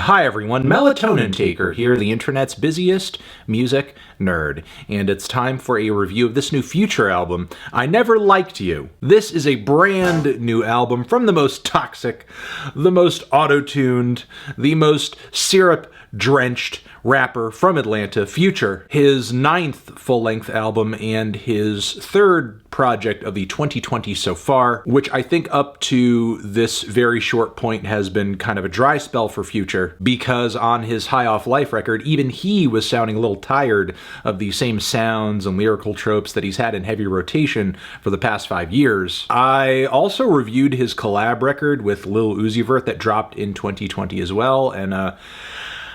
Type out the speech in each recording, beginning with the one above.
Hi everyone, Melatonin Taker here, the internet's busiest music nerd, and it's time for a review of this new Future album, I Never Liked You. This is a brand new album from the most toxic, the most auto-tuned, the most syrup-drenched rapper from Atlanta, Future. His 9th full-length album and his 3rd project of the 2020 so far, which I think up to this very short point has been kind of a dry spell for Future, because on his High Off Life record, even he was sounding a little tired of the same sounds and lyrical tropes that he's had in heavy rotation for the past 5 years. I also reviewed his collab record with Lil Uzi Vert that dropped in 2020 as well, and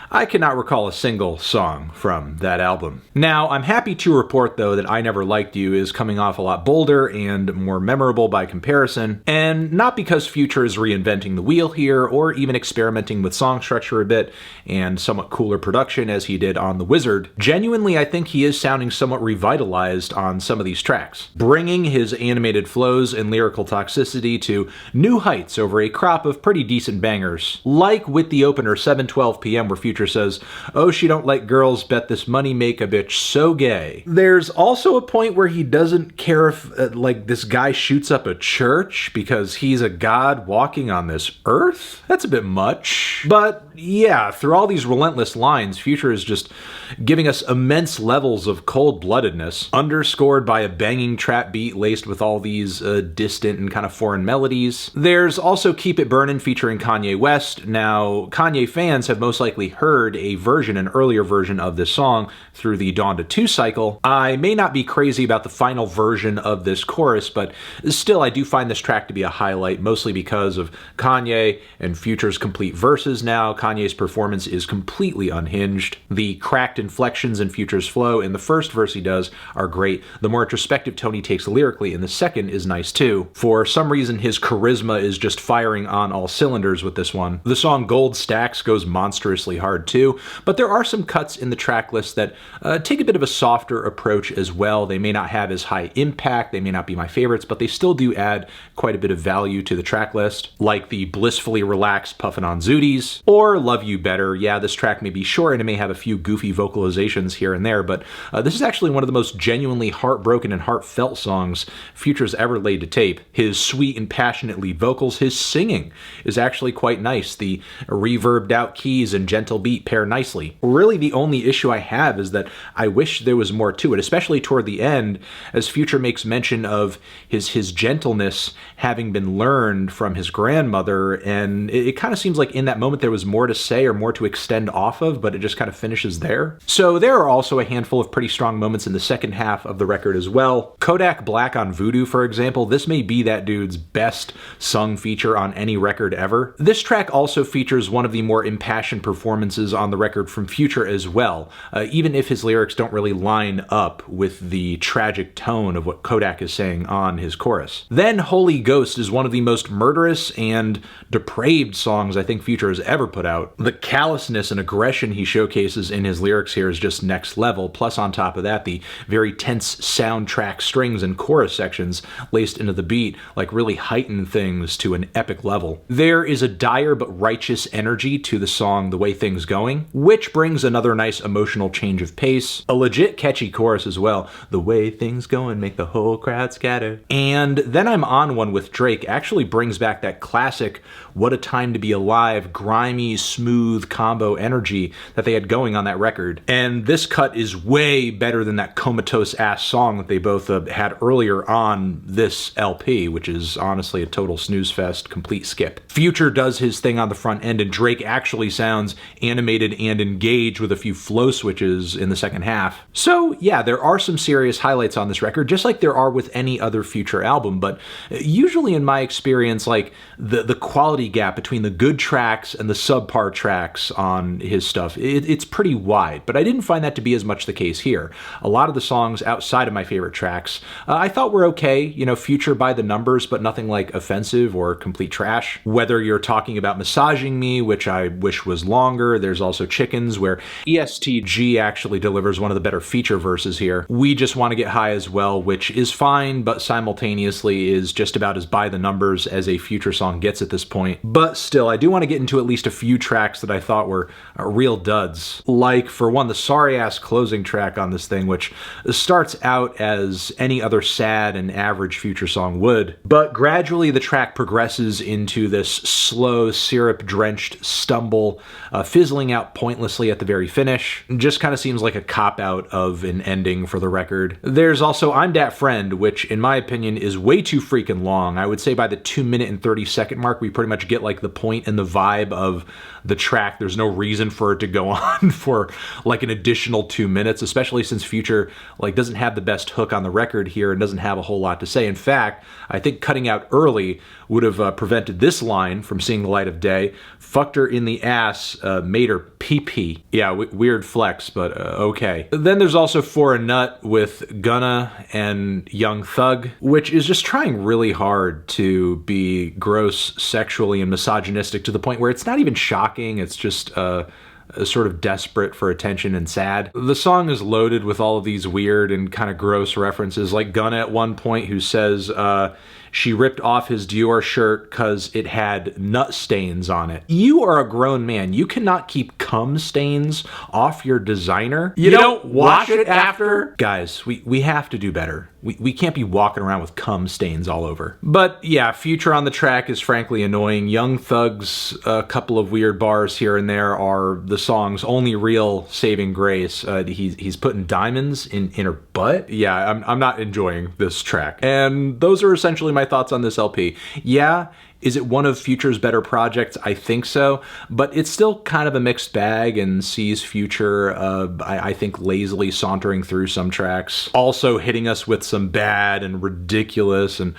I cannot recall a single song from that album. Now, I'm happy to report, though, that I Never Liked You is coming off a lot bolder and more memorable by comparison, and not because Future is reinventing the wheel here, or even experimenting with song structure a bit, and somewhat cooler production as he did on The Wizard. Genuinely, I think he is sounding somewhat revitalized on some of these tracks, bringing his animated flows and lyrical toxicity to new heights over a crop of pretty decent bangers. Like with the opener 7:12 p.m. where Future says, "Oh, she don't like girls, bet this money make a bitch so gay." There's also a point where he doesn't care if, like, this guy shoots up a church because he's a god walking on this earth? That's a bit much. But yeah, through all these relentless lines, Future is just giving us immense levels of cold-bloodedness, underscored by a banging trap beat laced with all these distant and kind of foreign melodies. There's also Keep It Burnin' featuring Kanye West. Now, Kanye fans have most likely heard an earlier version of this song through the Dawn to 2 cycle. I may not be crazy about the final version of this chorus, but still I do find this track to be a highlight, mostly because of Kanye and Future's complete verses now. Kanye's performance is completely unhinged. The cracked inflections in Future's flow in the first verse he does are great. The more introspective tone he takes lyrically in the second is nice too. For some reason, his charisma is just firing on all cylinders with this one. The song Gold Stacks goes monstrously hard too, but there are some cuts in the track list that take a bit of a softer approach as well. They may not have as high impact, they may not be my favorites, but they still do add quite a bit of value to the track list, like the blissfully relaxed Puffin' on Zooties, or Love You Better. Yeah, this track may be short and it may have a few goofy vocalizations here and there, but this is actually one of the most genuinely heartbroken and heartfelt songs Future's ever laid to tape. His sweet and passionate lead vocals, his singing is actually quite nice. The reverbed out keys and gentle beat pair nicely. Really, the only issue I have is that I wish there was more to it, especially toward the end, as Future makes mention of his gentleness having been learned from his grandmother, and it kind of seems like in that moment there was more to say or more to extend off of, but it just kind of finishes there. So there are also a handful of pretty strong moments in the second half of the record as well. Kodak Black on Voodoo, for example, this may be that dude's best sung feature on any record ever. This track also features one of the more impassioned performances on the record from Future as well, even if his lyrics don't really line up with the tragic tone of what Kodak is saying on his chorus. Then Holy Ghost is one of the most murderous and depraved songs I think Future has ever put out. The callousness and aggression he showcases in his lyrics here is just next level, plus on top of that, the very tense soundtrack strings and chorus sections laced into the beat like really heighten things to an epic level. There is a dire but righteous energy to the song The Way Things Going, which brings another nice emotional change of pace. A legit catchy chorus as well. The way things going make the whole crowd scatter. And Then I'm On One with Drake actually brings back that classic What a Time to Be Alive, grimy, smooth combo energy that they had going on that record. And this cut is way better than that comatose ass song that they both had earlier on this LP, which is honestly a total snooze fest, complete skip. Future does his thing on the front end, and Drake actually sounds animated and engaged with a few flow switches in the second half. So yeah, there are some serious highlights on this record, just like there are with any other Future album, but usually in my experience, like the quality gap between the good tracks and the subpar tracks on his stuff, it's pretty wide, but I didn't find that to be as much the case here. A lot of the songs outside of my favorite tracks I thought were okay, you know, Future by the numbers, but nothing like offensive or complete trash. Whether you're talking about Massaging Me, which I wish was longer, Fever. There's also Chickens, where ESTG actually delivers one of the better feature verses here. We Just Want to Get High as well, which is fine, but simultaneously is just about as by the numbers as a Future song gets at this point. But still, I do want to get into at least a few tracks that I thought were real duds. Like, for one, the sorry-ass closing track on this thing, which starts out as any other sad and average Future song would, but gradually the track progresses into this slow, syrup-drenched stumble, fizzling out pointlessly at the very finish. Just kind of seems like a cop-out of an ending for the record. There's also I'm Dat Friend, which in my opinion is way too freaking long. I would say by the 2-minute and 30-second mark, we pretty much get like the point and the vibe of the track. There's no reason for it to go on for like an additional 2 minutes, especially since Future like doesn't have the best hook on the record here and doesn't have a whole lot to say. In fact, I think cutting out early would have prevented this line from seeing the light of day. Fucked her in the ass, made her pee-pee. Yeah, weird flex, but okay. Then there's also For a Nut with Gunna and Young Thug, which is just trying really hard to be gross, sexually, and misogynistic to the point where it's not even shocking. It's just sort of desperate for attention and sad. The song is loaded with all of these weird and kind of gross references, like Gunna at one point who says she ripped off his Dior shirt because it had nut stains on it. You are a grown man. You cannot keep cum stains off your designer. You don't wash it after? Guys, we have to do better. We can't be walking around with cum stains all over. But yeah, Future on the track is frankly annoying. Young Thug's couple of weird bars here and there are the song's only real saving grace. He's putting diamonds in her butt. Yeah, I'm not enjoying this track. And those are essentially my thoughts on this LP. Yeah, is it one of Future's better projects? I think so, but it's still kind of a mixed bag and sees Future, I think, lazily sauntering through some tracks, also hitting us with some bad and ridiculous and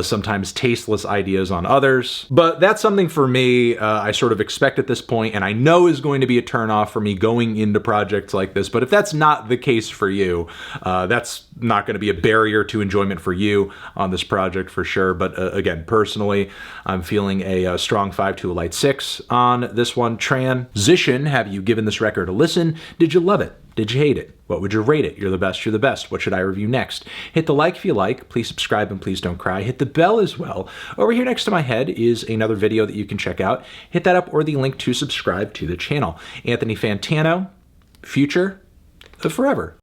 sometimes tasteless ideas on others. But that's something for me I sort of expect at this point, and I know is going to be a turnoff for me going into projects like this. But if that's not the case for you, that's not going to be a barrier to enjoyment for you on this project for sure. But again, personally, I'm feeling a strong 5 to a light 6 on this one. Transition, have you given this record a listen? Did you love it? Did you hate it? What would you rate it? You're the best, you're the best. What should I review next? Hit the like if you like. Please subscribe and please don't cry. Hit the bell as well. Over here next to my head is another video that you can check out. Hit that up or the link to subscribe to the channel. Anthony Fantano, Future, forever.